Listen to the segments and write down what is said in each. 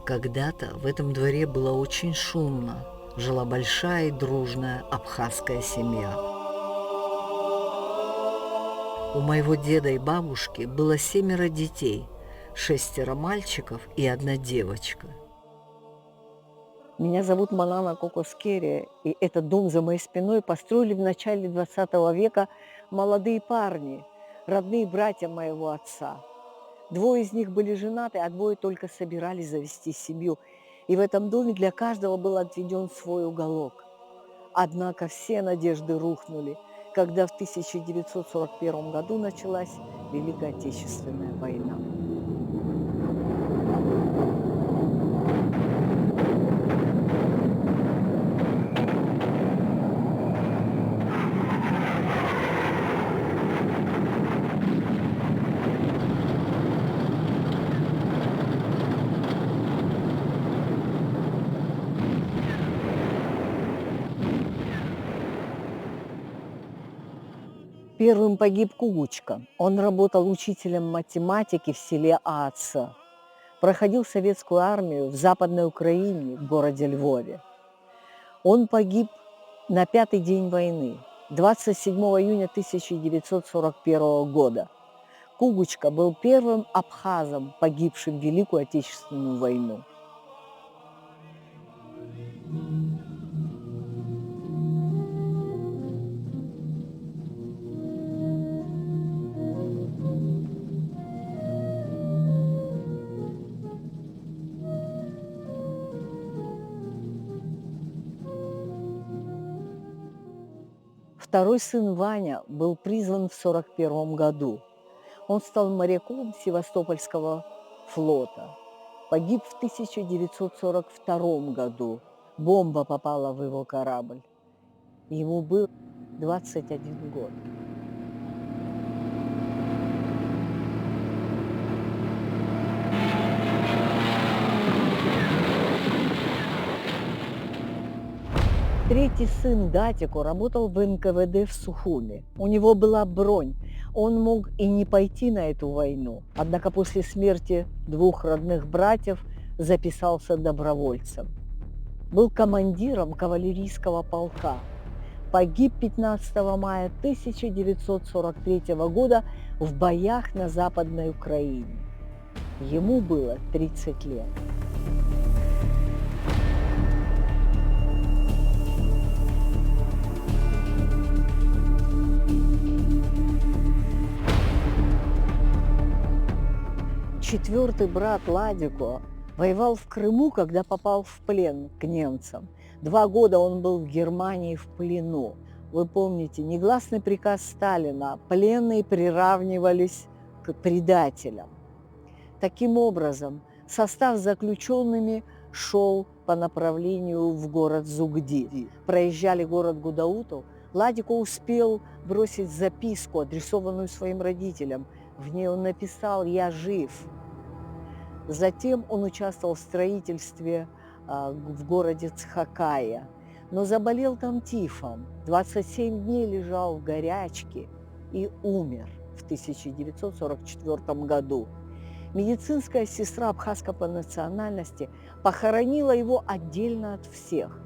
Когда-то в этом дворе было очень шумно. Жила большая и дружная абхазская семья. У моего деда и бабушки было 7 детей, 6 мальчиков и 1 девочка. Меня зовут Малана Кокоскере, и этот дом за моей спиной построили в начале 20 века молодые парни, родные братья моего отца. 2 из них были женаты, а 2 только собирались завести семью. И в этом доме для каждого был отведен свой уголок. Однако все надежды рухнули, когда в 1941 году началась Великая Отечественная война. Первым погиб Кугучка. Он работал учителем математики в селе Ааца. Проходил советскую армию в Западной Украине, в городе Львове. Он погиб на 5-й день войны, 27 июня 1941 года. Кугучка был первым абхазом, погибшим в Великую Отечественную войну. Второй сын Ваня был призван в 1941 году. Он стал моряком Севастопольского флота. Погиб в 1942 году. Бомба попала в его корабль. Ему был 21 год. Третий сын Датико работал в НКВД в Сухуми. У него была бронь. Он мог и не пойти на эту войну. Однако после смерти 2 родных братьев записался добровольцем. Был командиром кавалерийского полка. Погиб 15 мая 1943 года в боях на Западной Украине. Ему было 30 лет. Четвертый брат Ладико воевал в Крыму, когда попал в плен к немцам. 2 года он был в Германии в плену. Вы помните, негласный приказ Сталина: пленные приравнивались к предателям. Таким образом, состав с заключенными шел по направлению в город Зугди. Проезжали город Гудаутов. Ладико успел бросить записку, адресованную своим родителям. В ней он написал: «Я жив». Затем он участвовал в строительстве в городе Цхакая, но заболел там тифом. 27 дней лежал в горячке и умер в 1944 году. Медицинская сестра абхазка по национальности похоронила его отдельно от всех.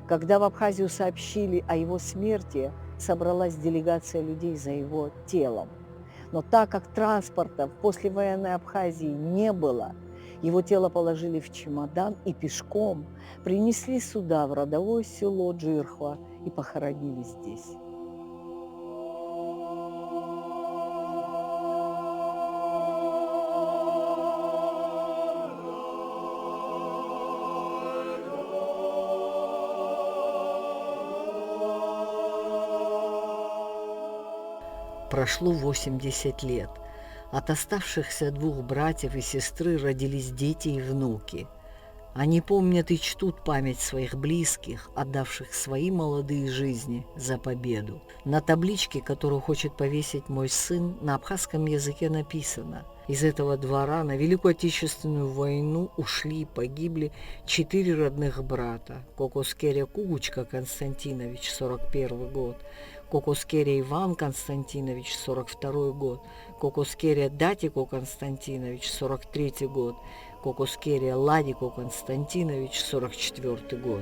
Когда в Абхазию сообщили о его смерти, собралась делегация людей за его телом. Но так как транспорта в послевоенной Абхазии не было, его тело положили в чемодан и пешком принесли сюда, в родовое село Джирхва, и похоронили здесь. Прошло 80 лет. От оставшихся 2 братьев и сестры родились дети и внуки. Они помнят и чтут память своих близких, отдавших свои молодые жизни за победу. На табличке, которую хочет повесить мой сын, на абхазском языке написано: из этого двора на Великую Отечественную войну ушли и погибли 4 родных брата. Кокоскере Кугучка Константинович, 41 год, Кокоскере Иван Константинович, 42 год, Кокускерия Датико Константинович, 43 год, Кокускерия Ладико Константинович, 44 год.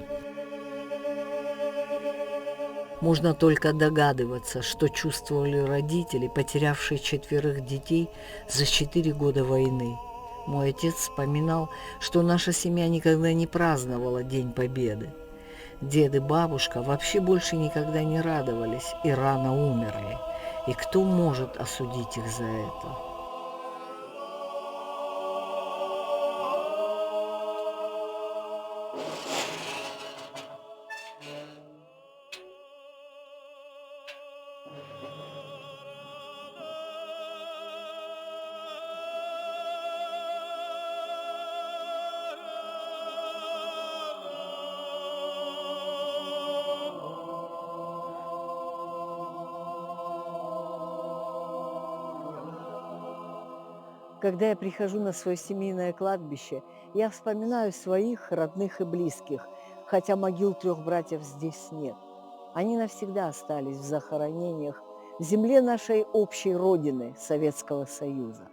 Можно только догадываться, что чувствовали родители, потерявшие 4 детей за 4 года войны. Мой отец вспоминал, что наша семья никогда не праздновала День Победы. Дед и бабушка вообще больше никогда не радовались и рано умерли. И кто может осудить их за это? Когда я прихожу на свое семейное кладбище, я вспоминаю своих родных и близких, хотя могил 3 братьев здесь нет. Они навсегда остались в захоронениях в земле нашей общей родины, Советского Союза.